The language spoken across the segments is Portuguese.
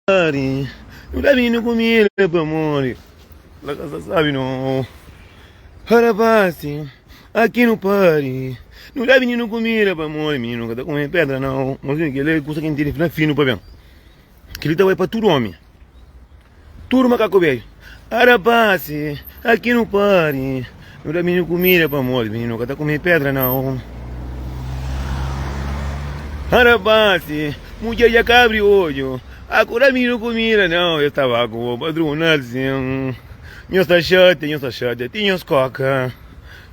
pare, não dá menino comida pra amor. La casa sabe não. Rapaz, aqui não pare. Não dá menino comida pra amor, menino que tá comendo pedra não. Mas que ele custa quem tem fino pra bem. Que ele tá vai pra tudo homem. Tudo macaco velho. Rapaz, aqui não pare. Não dá menino comida pra amor, menino que tá comendo pedra não. Rapaz, mulher já cabre olho. Agora menino comida não. Eu tava com o padrãozinho. Minhas taxadas, tinha as coca.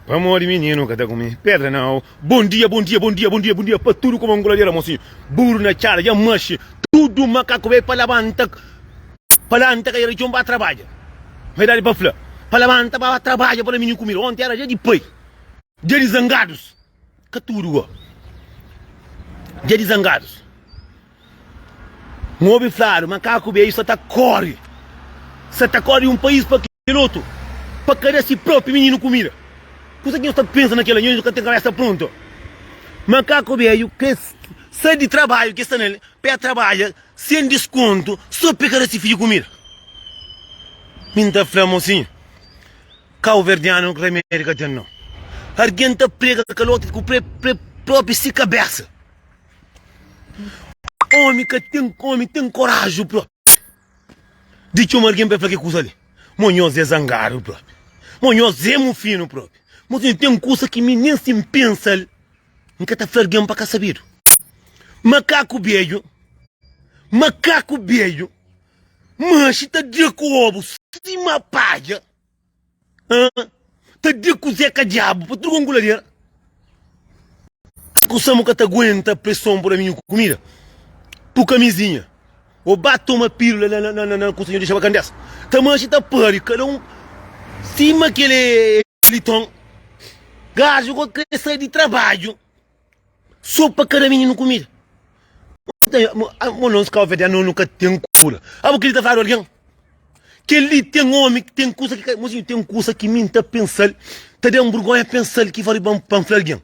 Pra amor de menino que tá comendo pedra não. Bom dia pra tudo como angoladeira, mocinho. Burro na cara, já manche. Tudo macaco veio pra levantar. Pra levantar que a região vai trabalhar. Vai dar de bafla. Pra levantar para trabalhar para menino comida. Ontem era dia de pai. Dia de zangados. Que tudo, ó. Dia de zangados. Um homem claro, macaco veio, só tá corre. Só tá corre um país para outro. Para querer si próprio menino comida. Coisa que você pensa naquela gente que tem a cabeça pronta. Macaco veio, que sai de trabalho, que está nele, para trabalhar, sem desconto, só para querer si filho comida. Minta flama assim. Cau verdiano que a América tem não. Alguém tá prega com o outro com o próprio si cabeça. Homem que tem coragem próprio. Diz que alguém para falar que coisa ali. Monhos é zangaro próprio. Monhos é fino próprio. Mas tem coisa que nem se pensa ali. Nunca tá falando para cá saber. Macaco velho. Mas tá de cobo. Se uma palha. Tá de cozeca diabo. Para tudo anguladeira. Se coçamos que tá aguenta pressão por a minha comida. Por camisinha. Ou bate uma pílula na cozinha de chavacandessa. Tamanho tá pari, cada um. Cima que ele tom. Gajo que sai de trabalho. Só para cada menino comida. Não se calma, nunca tem cura. Ah, que ele tá falando alguém? Que ele tem homem que tem coisa que. Mas tem coisa que me tá pensando. Tá dando vergonha pensar que vai para alguém.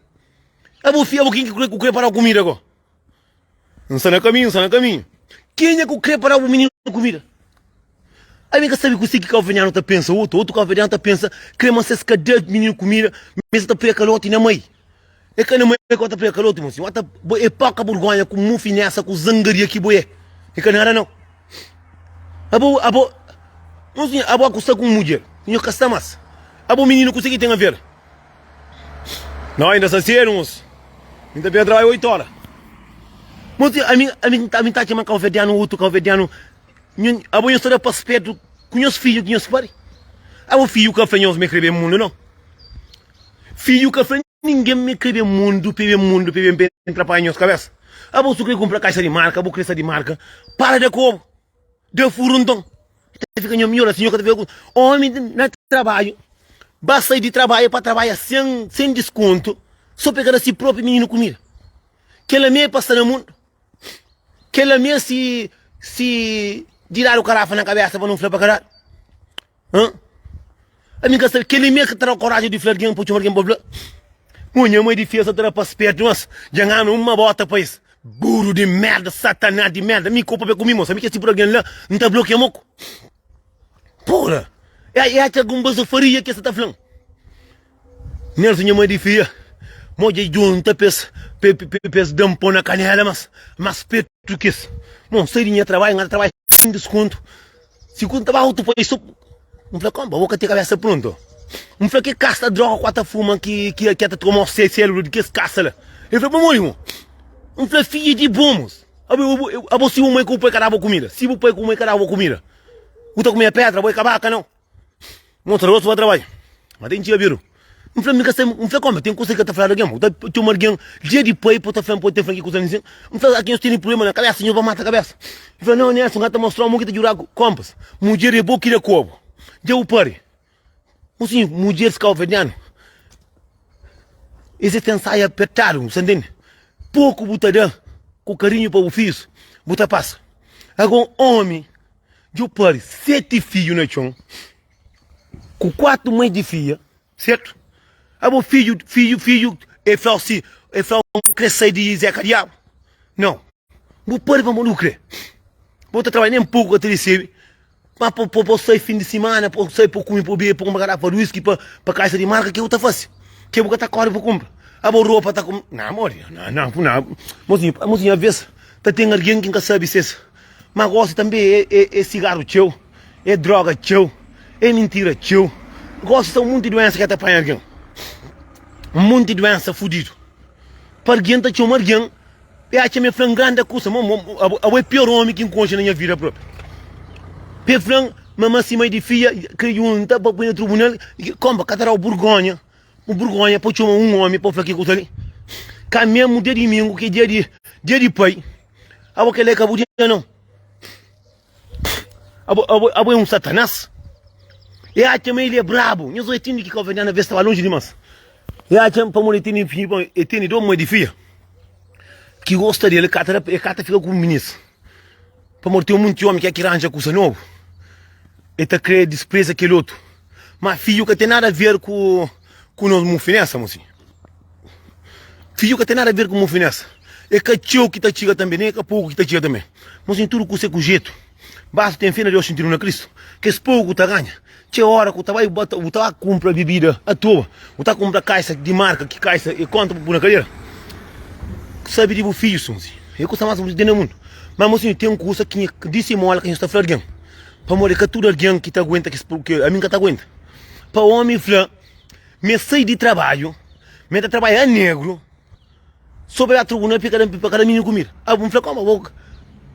Ah, o filho, quem que preparar a comida agora? Não está no caminho. Quem é que prepara o menino comida? Aí me sabe que você que calveniano tá pensa, outro calveniano tá pensa, crema se escadê menino comida, mas tá prega calote na mãe. É que na mãe que tá prega calote, moço. Ata é paca burgonha com mufinessa com zangaria que boé. É que nada não. Moço, custa com mulher. Tinha castamas. Menino consegue tem a ver. Não, ainda se sério, moço. Ainda bem trabalhar 8 horas. Mas a mim tá chamando calvediano, outro calvediano. Eu estou para perto, conheço filho, conheço pai. Filho que faz me escrever mundo, não. Filho que faz ninguém me escrever mundo, para entrar para as cabeças. Se quer comprar caixa de marca, crescer de marca. Para de como. De furundão. Fica melhor assim, eu que homem no trabalho. Basta sair de trabalho para trabalhar sem desconto. Só pegar a si próprio menino comida. Que ela me passa no mundo. Que ela me se tirar o carafa na cabeça para não falar para caralho. A minha casa, que ele me que terá coragem de falar alguém, puxa alguém para minha mãe de fiesta terá para perto, mas já ganhou uma bota para isso. Burro de merda, satanás de merda. Me culpa para comigo, sabe que esse por alguém lá não está bloqueando. Porra! É até alguma faria que você está falando. Nelson, minha mãe de filha. Moja junta pes dampo na canela, mas perto que isso. Bom, sairinha trabalho sem desconto. Se quando tava alto foi isso. Não falei, como? Vou ter a cabeça pronto. Não falei que casta droga, quatro fuma que até tomar seis cérebros de que escassa lá. Eu falei, bom, irmão. Não falei, filho de bomos. Se o mãe que põe carava comida. Se o pai comer carava comida. O tá comendo pedra, vou acabar, não. Montaroso vai trabalhar. Mas tem dia, viu? Não falei como, tem coisa que tá falando aqui, tem alguém, dia de pai, pode ter falando que coisa assim. Não falei, aqui eu tenho problema na cabeça, senhor vai matar a cabeça. Eu falei, não, Nelson, gata mostrou um que te jurar compas. Mulher é boa que é cobo. Já o pare. Assim, mulher escalvediano. Esse ensaio apertado, você entende? Pouco botadão, com carinho para o filho, bota passa. Agora, homem, já o pare, 7 filhos no chão, com 4 mães de filha, certo? Filho, é falso, crescer de Zeca Diabo. Não. O pai vamos lucrar. Vou trabalhar nem pouco até receber. Mas para sair fim de semana, para sair para comer, para beber, para uma garrafa de whisky, para caixa de marca, que eu estou fácil. Que eu vou estar correndo para comprar. A boa roupa está com... Não, amor, não. Mozinho, às vezes, tem alguém que não sabe isso. Mas gosto também, é cigarro teu, é droga teu, é mentira teu. Gosto de um monte de doença que está apanhando alguém. Um monte de doença fudido. Para alguém está tinha alguém, eu acho que é uma grande coisa, é o pior homem que encontra na minha vida própria. Pefran, mamãe cima de filha, que junta para pôr no tribunal, como catará o Borgonha para chamar homem para fazer aquilo ali. Que mesmo dia de domingo, que dia de pai, a boca ele acabou de não. A boa é um satanás. E a também ele é brabo. Eu sou etino que convém na vez estava longe demais. E a também para morrer etino do mãe de filha, que gosta dele, cata fica com o ministro. Para morrer um monte de homem que é que arranja coisa nova. E tá criando desprezo aquele outro. Mas filho que tem nada a ver com nós mufinessa, mocinho. Filho que tem nada a ver com mufinessa. É cachorro que tá chega também, nem é pouco que tá chega também. Mocinho, tudo com o jeito. Basta ter fé na Deus sentindo na Cristo. Que esse pouco tá ganha. Tinha hora que o vai comprar bebida à toa. O tá comprar caixa de marca, que caixa e conta por na cadeira. Sabe de filho, mocinho. Eu custa mais dentro do mundo. Mas, mocinho, tem um curso que disse mola que a gente está falando. Para morrer que tudo alguém que te aguenta, que a mim que te aguenta. Para o homem falar, me sair de trabalho, me está trabalhando negro, sobre a tribuna para cada menino comer. Ah, vamos falar, como?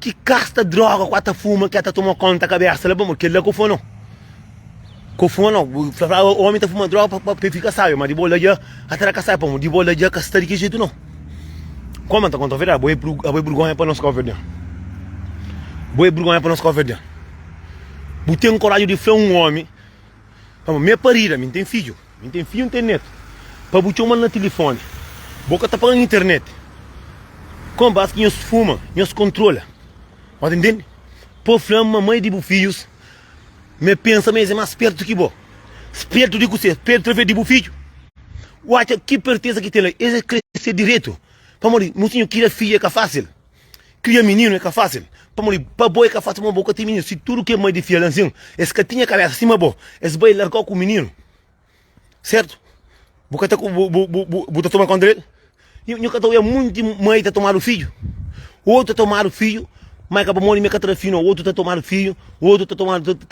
Que casta droga, quanta fuma, que está tomando conta da cabeça, vamos, que ele é cofão não. Cofão não, o homem está fumando droga para ficar sábio, mas de bola já, até a caçar, de bola já, castar de que jeito não. Como está contando, a boi burgonha para nós governar. Boi burgonha para nós governar. Botei um coragem de falar um homem, minha parida, me tem filho, não tem neto. Para botar uma no telefone, boca tá pagando internet. Como basta que nós fuma, nós controla. Pode entender? Por falar mamãe de filhos, me pensa mesmo é mais perto que bom. Perto de você, perto de filho. O acha que certeza que tem lá, esse é crescer direito. Para morrer, mocinho, cria filha que é fácil. Cria menino é que é fácil. Para morrer, para boi que é fácil, uma boca tem menino. Se tudo que é mãe de filha, assim, esse que tinha cabeça acima, bom, esse boi largou com o menino. Certo? Boca tá com, boca tomar conta dele. E o que é muito mãe tá tomando filho. O outro tá tomando filho, mas acaba morrendo meio que fino. O outro tá tomando filho, o outro tá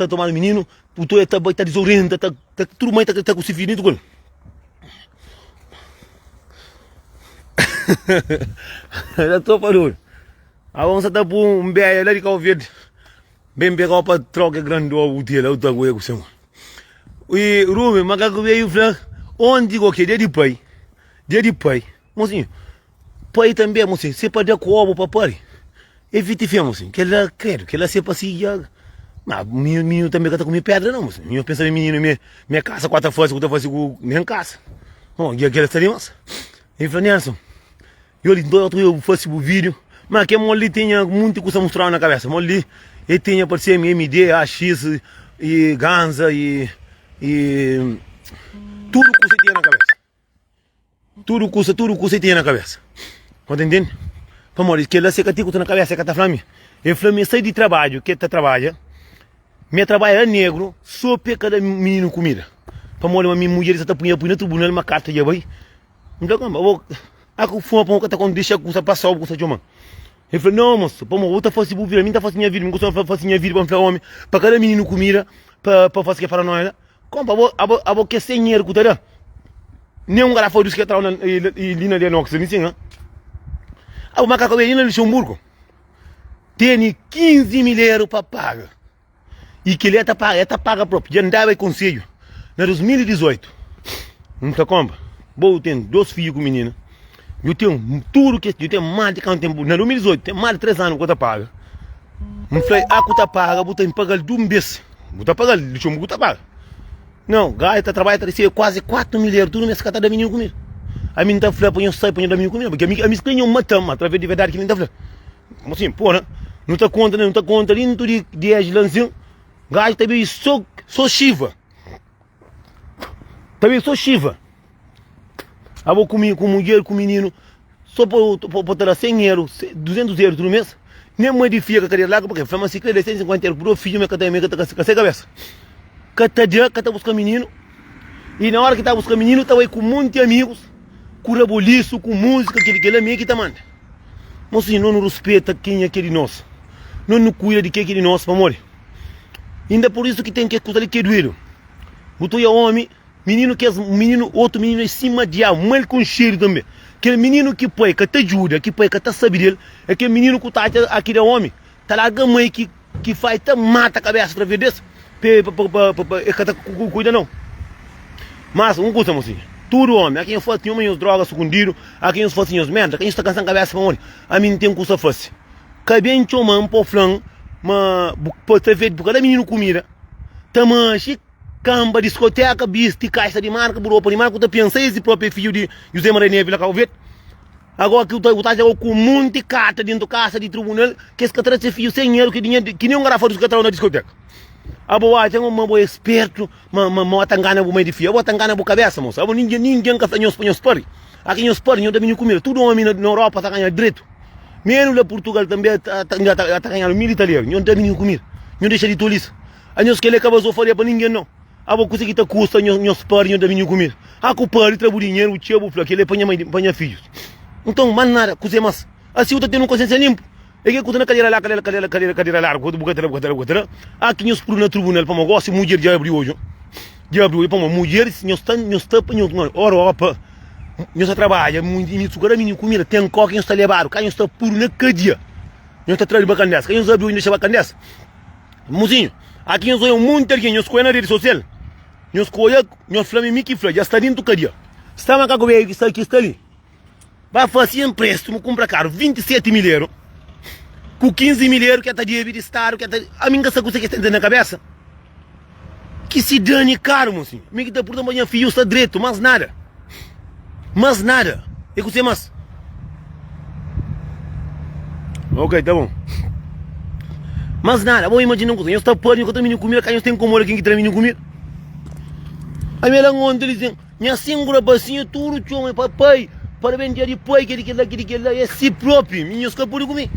tomando menino. O outro tá desorientado, tudo mãe tá com esse filho, tudo. Já estou parando. A onça está por um bem ali que eu vi. Bem pegar para troca grande o útil, o tago é o seu. E Rumi, mas que veio falar, onde digo que dia de pai, mocinho, pai também, mocinho, se pode dar coabo para pai, evite fé, mocinho, que ela quer, que ela se passeia. Mas menino também que está com pedra não, mocinho. Eu penso em menino, minha casa, quatro fases, com minha casa. Bom, e aquela estaria massa. Ele falou, Nelson, eu faço o vídeo, mas que ali tinha muita coisa mostrar na cabeça. Ali ele tinha para ser MD, AX e Ganza e tudo que você tinha na cabeça. Tudo que você tinha na cabeça. Tá entendendo? Para morrer, que ele se catico na cabeça, que está falando. Ele falou, sai de trabalho, que está trabalha. Meu trabalho é negro, só para cada menino comida. Para morrer, uma minha mulher está punha no tribunal uma carta de abai. Então, como? Ako fuma para que deixa com passar o que chama. Ele falou, não, moço, para outra fazer o vida, minha fazer minha vida, minha fazer minha vida para homem, para cada menino comida, para fazer que para nós. Como abo que sem dinheiro que tá nem garrafa dos que está na linha de inox, nem assim, o macaco veio na Luxemburgo. Tem 15 mil euros para pagar. E que ele está paga próprio, já andava em conselho. Na 2018, não está como? Bom, tem 2 filhos com menina. Eu tenho tudo que eu tenho mais de quanto tempo. Na 2018, tem mais de 3 anos que eu pago. Não falei, a que eu pago, eu tenho que pagar de um mês. Eu tenho que pagar, deixa eu me pagar. Não, gai está trabalhando, recebe quase 4 mil euros, tudo mês que está da menina comigo. A mim está falando, põe sai, põe da menina comigo, porque a mim ganham matamos, através de verdade que ele está falando. Como assim, pô, né? Não está conta, nem tudo de agilanzinho. Gai também só chiva. Também só chiva. Eu vou comigo com mulher, com menino, só para ter 100 euros, 200 euros no mês. Nem modifica a carreira lá, porque fama se crê, 150 euros por filho, me cata a cabeça. Cata dia, cata busca menino. E na hora que tá buscando menino, tá aí com muitos amigos, com reboliço, com música, aquele amigo que tá manda. Mas assim, não respeita quem é aquele nosso. Não cuida de quem é aquele nosso, amor. Ainda por isso que tem que escutar ele que é doído. Botou aí homem, menino que é menino, outro menino em cima de algo, mal com cheiro também. Aquele menino que põe, que te ajuda, que põe, que te sabe dele, é aquele menino que tá aquele homem, tá lá a mãe que faz, tá mata a cabeça através desse, cuida não. Mas, um coisa, mocinho, tudo homem, aqui em foto tinha umas drogas escondidas, aqui em foto tinha as merda, aqui em está cansando a cabeça para morrer, a mim tem um curso fácil. Cabem chama um pouco flan, mas pode ter feito por cada menino comida, tamanho, camba, discoteca, bisti, caixa de marca, buropa de marca, tu pensa esse próprio filho de José Maria Neves lá, calvet. Agora que o tá com um monte de carta dentro da casa de tribunal, que esse cara tem filho sem dinheiro, que nem um garrafão dos catrão na discoteca. A boa, tem um bom esperto, uma tangana meio de fio, uma tangana boa cabeça, moça. A ninguém que faz nos pari. Aqui nos pari, não tem comida. Tudo homem na Europa está ganhando direito. Menos lá Portugal também está ganhando mil italianos. Não tem comida. Não deixa de tolice. A nós que ele acaba de fazer para ninguém não. A boa coisa que está custa nos pari, não tem comida. A culpa ele trabalha dinheiro, o tio que ele apanha filhos. Então, mas nada, coisa mais. Assim, eu tenho consciência limpa. É que quando a cadeira larga, quando bucatela, aqui nós por na tribunal para negócio, mulher já abriu hoje. Já abriu para uma mulher, nós Europa, nós trabalha, muito agora menino comida, tem coque, nós está levado, cá nós está por na cadeia. Nós está trabalhando bacandessa, cá nós abriu e deixa bacandessa. Mozinho, aqui nós olhamos muito alguém, nós conhecemos na rede social. Nós conhecemos, nós falamos Mickey Fly, já está dentro do cadeia. Está uma cagoeira que está ali. Vai fazer empréstimo, compra caro, 27 mil euros. Com 15 mil euros que está de Estado, que está... A mim que essa coisa que está dentro da cabeça. Que se dane caro, mocinho. A mim que está por tamanho filho, está direito, mas nada. Mas nada. É que você mais. Ok, tá bom. Mas nada, vou imaginar que eu estou por enquanto menino comida, que eu tenho como aqui que tem menino comida. A minha langonda eles dizem, minha senhora bacinha, tudo, tio, papai, para vender de pai, que é si próprio, minha escapou comigo.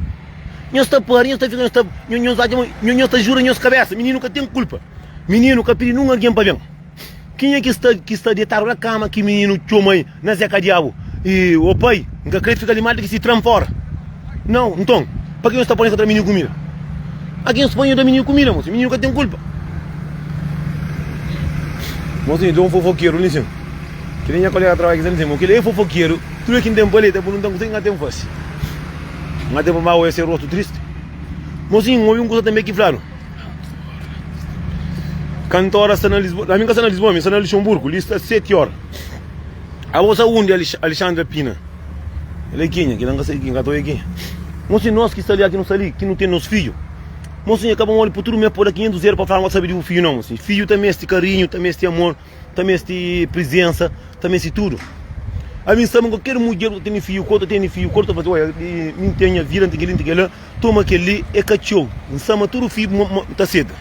Nós está parinho, nós está ficando, nós está jurando nas cabeças, menino que tem culpa. Menino que pediu nunca alguém para ver. Quem é que está deitado na cama que menino chama aí na zeca diabo? E o pai, que acredita ficar ali mal que se trama fora. Não, então, para que nós está pondo contra menino comida? Aqui nós põe da menino comida, moço, menino que tem culpa. Moço, dou um fofoqueiro, licença. Que nem a colega trabalha aqui, licença, que ele é fofoqueiro, tudo aqui em tempo ali, não tem que ter um fácil. Mas depois mal esse rosto triste. Mozinho, ouvi coisa também que falaram. Cantora está na Lisboa, a minha casa na Lisboa, minha está na Luxemburgo, lista 7 horas. A vossa onde Alexandre Pina? Ele é quem? Que não sei quem estou aqui. Mozinho, nós que está ali, aqui não está ali, que não tem nos filhos. Mozinho, acabamos de por tudo, me pôr 500 euros para falar, não sabe de um filho não, mozinho. Filho também este carinho, também este amor, também este presença, também este tudo. A mim sabe que qualquer mulher que tem filho, quando tem filho, quando faz, olha, me tenha vira que lá, toma aquele é cachorro, sabe tudo filho tá cedo.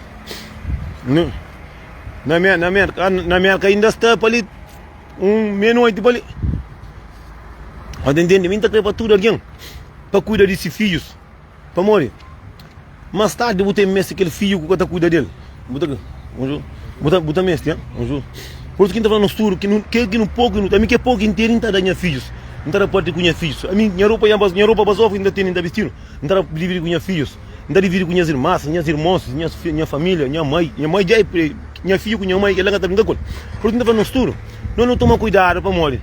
Na minha ainda está para ali meia-noite para ali. A entende, me tá para tudo alguém, para cuidar desses filhos, para morrer. Mais tarde eu tenho mesmo aquele filho que está cuidar dele. Bota mesmo, hein? Bonjour. Por isso que está falando no estudo, que não pouco, a mim que é pouco inteiro, não está dando filhos. Não está pode ter filhos. A mim, minha roupa basou, ainda tem, ainda vestindo. Não está dividir com filhos. Não está dividir com minhas irmãs, minhas irmãos, minha família, minha mãe já é, minha filha com minha mãe, ela está brincando. Por isso que está falando no estudo. Não toma cuidado para morrer.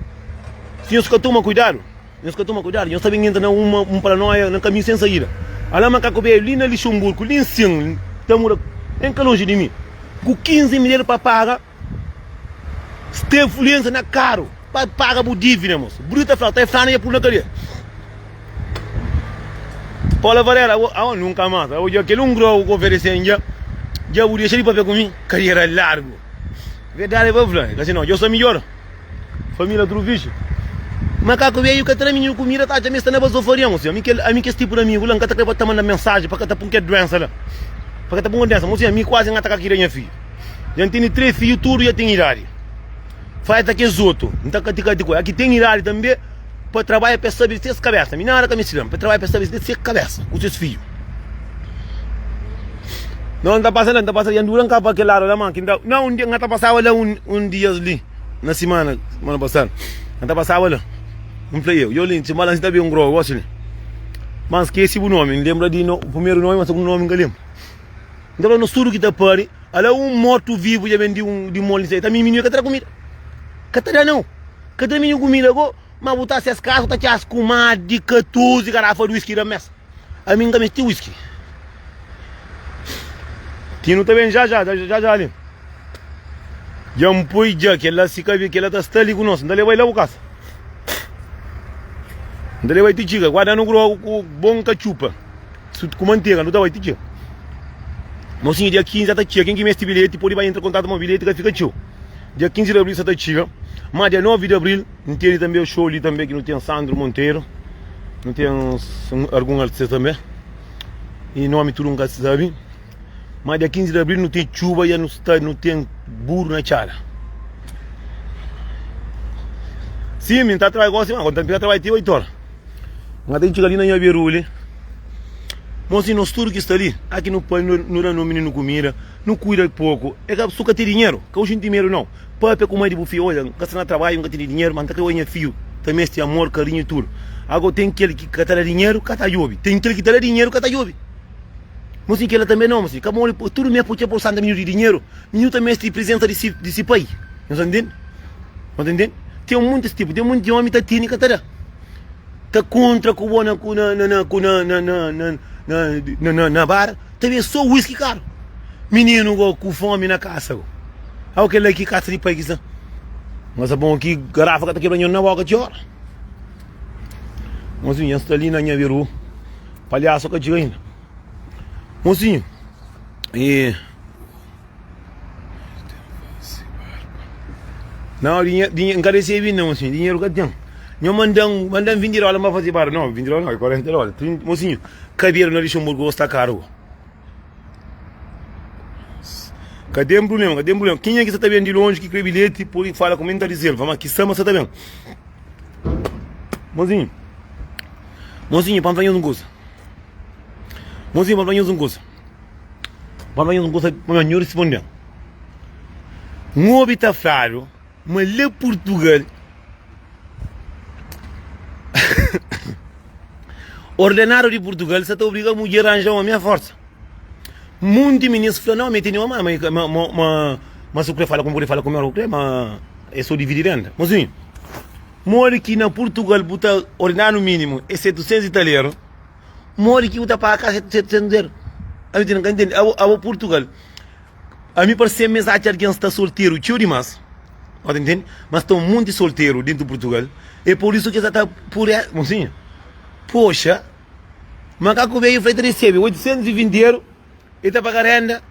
Se nós toma cuidado, nós sabemos que entra uma paranoia, no caminho sem saída. A lama que eu ali na Luxemburgo, ali em cima, estamos longe de mim. Com 15 mil para pagar. Se tem influência na caro, paga por dívida, moço. Bruta falta, é flana e é por na cadeia. Paula Varela, nunca mais. Eu aquele grau que oferecendo já vou deixar ele para ver comigo. Carreira largo. Verdade, é para falar. Assim não, eu sou melhor. Família do bicho. Mas cá que veio que tem menino comida, tá, já me está na base do farinha, moço. A mim que esse tipo de amigo, lá, que está para mandar mensagem, para que está com doença lá. Para que está com doença, moço, a mim quase não está aqui minha filha. Já tem 3 filhos, tudo já tem idade. Faz aqui os outros, aqui tem idade também para trabalhar para saber se cabeça, minha hora que me ensina, para trabalhar para saber se cabeça, com seus filhos. Não está passando, já não capa aquele lado da máquina. Não, um dia não está passando lá um dia ali, na semana passada. Não está passando lá. Um player, eu lembro, se balança também um grosso, assim. Mas esqueci o nome, lembra de o primeiro nome, mas o segundo nome não lembro. Então, no estudo que está pari, ela morto vivo já vem de molho, também menino que está comida. Catara não. Catara menino comida agora, mas botar essas casas, tá as comadres de 14 garrafas de whisky da mesa. A mim também tem whisky. Tino também já ali. Já um poi já que ela se cabe que ela está ali conosco, então ele vai lá o casa. Então ele vai te chica, guarda no grosso com bom cachupa. Com manteiga, não tá vai te chica. Mocinho, dia 15 já tá chica, quem que mexe bilhete, pode vai entrar em contato com o bilhete que fica tio. Dia 15 de abril já tá chica. Mas dia 9 de abril, não tem também o show ali também, que não tem Sandro Monteiro. Não tem algum artista também. E nome tudo nunca se sabe. Mas dia 15 de abril não tem chuva e não tem burro na chara. Sim, me tá trabalhando assim, mas quando tá trabalhando tem 8 horas. Mas tem que chegar ali na minha berulha. Mas se nós tudo que está ali, aqui no pai, no menino comida, não cuida pouco. É que a pessoa tem dinheiro, que hoje não tem dinheiro não. Pai, com mais de bufio, olha, não está trabalho, não tem dinheiro, mas não tem filho. Também tem amor, carinho e tudo. Agora tem aquele que tem dinheiro, que está jovem. Tem aquele que tem dinheiro, que está jovem. Mas assim, que ela também não, mas como tudo mesmo por por cento de dinheiro, menino também tem presença desse país. Não está entendendo? Não está entendendo? Tem muitos tipos, tem muito de homem que está tendo, que está contra com na bar, também só whisky caro. Menino com fome na casa. Olha aquele aqui, caça de país. Mas é bom aqui, garrafa que está quebrando na boca de hora. Mozinho, está ali na minha viru. Palhaço que eu ainda. Mozinho, e... Não, dinheiro, não recebi não, mozinho, dinheiro que tem. Não mandam 20 dólares para fazer bar, não, 20 dólares não, 40 dólares. Mozinho, cadeira no Luxemburgo está caro. Cadê um problema, cadê um problema? Quem é que está vendo de longe, que crê bilhete, por aí fala, comenta dizer, vamos aqui, estamos, você está vendo? Mozinho, para fazer um gosto. Mozinho, para fazer um gosto. Para fazer um gosto, para o senhor responder. Um obita faro, mas lá Portugal, ordenaram de Portugal, você está obrigado a mulher a arranjar a minha força. Muitos ministros falam, não, me tem mas o que fala como ele fala como eu mas é só dividir renda. Mozinho, mora aqui na Portugal, buta ordenar no mínimo, é 700 italianos. Mora aqui, buta para cá 700 euros. A gente não entende, a Portugal. A mim parece mesmo que alguém está solteiro, tio demais. Entende? Mas estão muito solteiro dentro de Portugal. É por isso que você está por aí, mozinho. Poxa, macaco veio e recebe 820 euros. Ele está pagando renda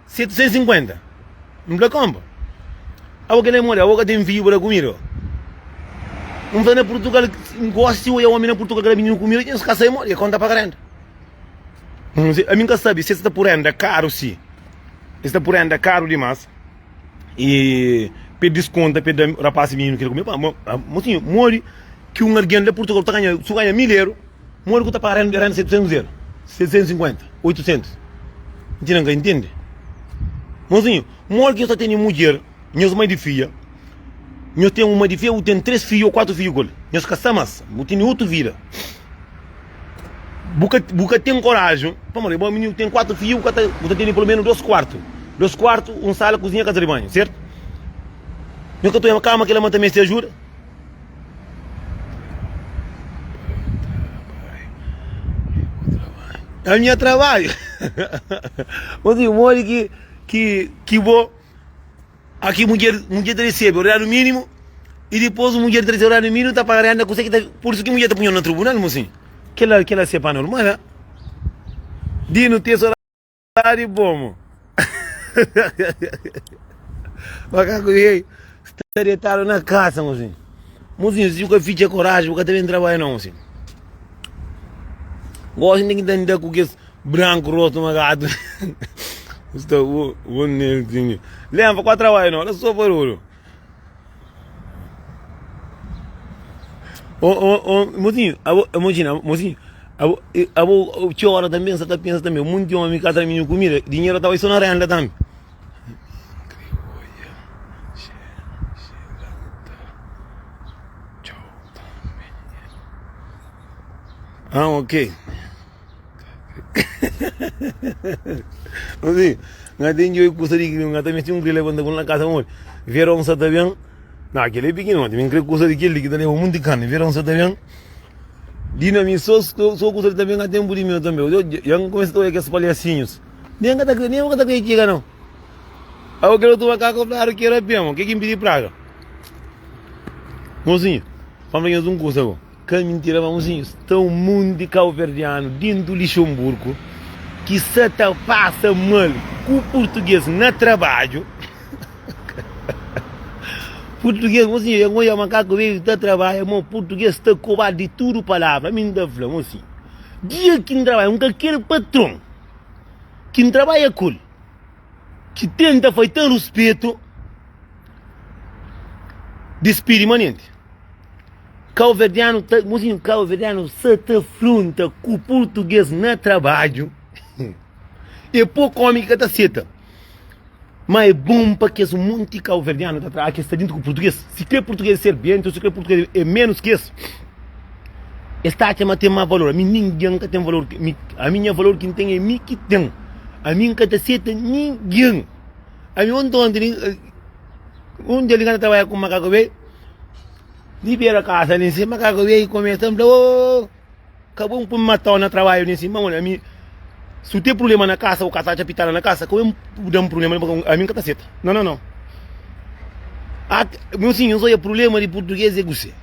750. Não dá compra. A boca nem mora, a boca tem fio para comer. Um vai na Portugal, gosta de o homem na Portugal que é menino comigo, e os caças morrem, e conta para renda. A mim que sabe, se está por renda caro, sim. Está por renda caro demais. E pede desconto, pede rapaz menino que ele comer. Mocinho, morre que um alguém de Portugal está ganhando, se ganha 1000 euros, morre que está pagando renda 700 euros. 750, 800. Não entende? Mozinho, morre que eu só tenho mulher, minhas mães de filha. Eu tenho uma de filha, eu tenho 3 filhos ou 4 filhos. Meus caçamas, eu tenho 8 vida. Buca tem coragem. Vamos lá, o menino tem 4 filhos, você tem pelo menos 2 quartos. 2 quartos, um sala, cozinha, casa de banho, certo? Eu que estou em cama, que ela também se ajuda. É o meu trabalho. Mozinho, morre que vou. Aqui mulher recebe horário mínimo e depois a mulher recebe horário mínimo está pagando a coisa que tá, por isso que a mulher está punhando no tribunal, mocinho. Que ela sepa normal, né? Dino tem horário bom. Macaco, ei, está deitado na casa, mocinho. Mocinho, se eu fiz a coragem, eu também trabalho não, mocinho. Gosto de entender com que branco, rosto, magado. Estou bonito. Lembra qual trabalho não? Olha só por ouro. Mozinho, imagina, mozinho, tinha hora também, você tá pensando também, muito homem que casa minha comida, dinheiro estava isso na renda também. Ah, ok. Assim, nggak tinha coisa de que nggak também tinha grilo quando na casa mole. Vieram sa também, na aquele pequeno, também creio coisa de que também o mundo cana, vieram sa também. Dina mi só coisa de também nggak tem buri meu também. Eu yang começou a que as palhacinhos. Nem kata que chega não. Aku quero tu macaco claro que era bem, o que impede praga? Mozinho, vamos um coisa agora. Que mentira, vãozinho, estão mundo de calverdiano dentro do Luxemburgo que se te passa mal com o português no trabalho. Português, mozinho, eu vou macaco veio de trabalho, mas português está cobrado de tudo palavra, me dá flor, mozinho. Dia que não trabalha, aquele patrão que não trabalha com que tenta fazer respeito permanente. Calverdiano, mozinho, calverdiano se te afronta com o português no trabalho. É pouco homem que tá seta. Mas é bom para que esse monte calverdiano que está dentro com o português. Se quer português ser bem, então se quer português é menos que isso. Está a ter mais valor. A mim ninguém que tem valor. A minha valor que tem é mim que tem. A mim que tá seta ninguém. A mim onde ele vai trabalhar com macaco velho. Libera a casa nem sei, macaco veio e começa a acabou por me matar no trabalho nem sei, mano, a mim se tem problema na casa, o casa está pitando na casa, como dá um problema a mim que tá certo. Não. Meu senhor, só é problema de português é você.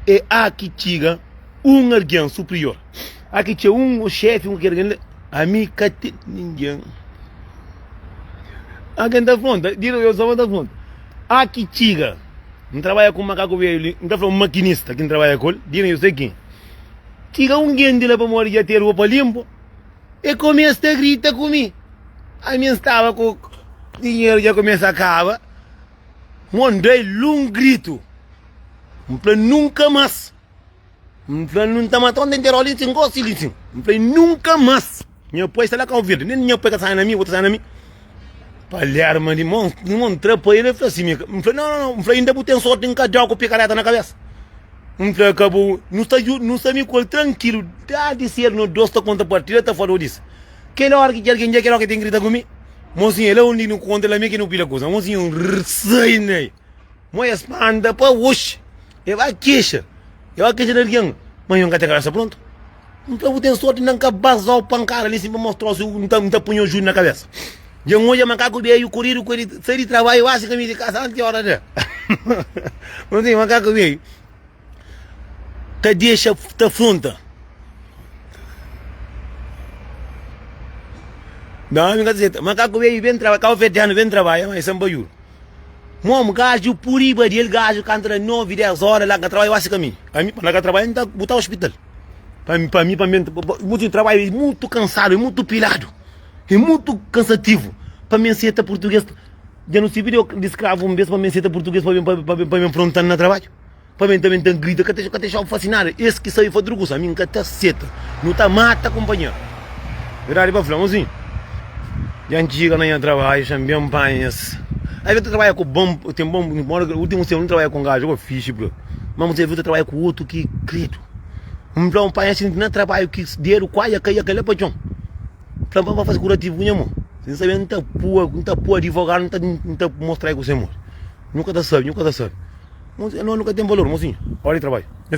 É aqui chega alguém superior. Aqui chega chefe, que a mim que tem ninguém. Aqui da fronte, digo eu só da fronte. Aqui chega. Não trabalha com macaco velho, não trabalha com maquinista que não trabalha com ele, dizem eu sei quem. Chega alguém de lá para morrer e ter roupa limpa, e começa a gritar comigo. A minha estava com dinheiro, já começa a acabar. Mandei um grito. Um plano nunca mais. Um plano não está matando inteiro ali, sem gosto de um plano nunca mais. Minha pai está lá com o verde, nem minha pai que sai na minha, outra sai na minha. Palhar, mano, de trapa ele falou assim, não, ainda botei sorte em cada com picareta na cabeça. Acabou, não está me com tranquilo, dá de ser no dosto contra a partida, tá falando disso. Aquela hora que alguém já quer que tem que gritar comigo, mocinho, ele é onde não conta lá, que não pila coisa, mocinho, sai, né? Moia espanta, pá, oxe, eu vai queixa de alguém, mas eu não quero essa pronto. Então botei sorte, não cabeça, o pancada ali, sempre mostrou se não tá punho o juro na cabeça. Eu olho macaco veio, correr, sair de trabalho, eu acho que me de casa antes de hora dela. Não tem macaco veio. Te deixa, te afronta. Não, amiga, macaco veio, vem trabalhar, calverdiano, vem trabalhar, mas são baiuro. Mom, gajo, puriba dele, gajo, canta 9, 10 horas lá que trabalha, eu acho que a mim. A mim, lá que trabalha, não botar ao hospital. Para mim, muito trabalho, muito cansado, muito pilado. É muito cansativo para mim ser português. Já não se viu de escravo vez para mim ser português para me afrontar no trabalho. Para mim também tem grita que até já fascinar. Esse que saiu foi drugo, a mim que até seta. Não está mata companheiro. Verdade para falar, assim. Já chega na trabalho, chamam panhas. Aí eu trabalho com bom, tem bom, o último segundo trabalho com gajo, eu fiz, bro. Mas você viu trabalhar com outro que credo. Um pai assim, não trabalho que dinheiro quase caia aquele patrão. Para fazer curativo, né, irmão? Você sabe, não está pua advogado, não está mostrar aí com você, irmão. Nunca sabe. Nunca tem valor, mocinho. Hora de trabalho.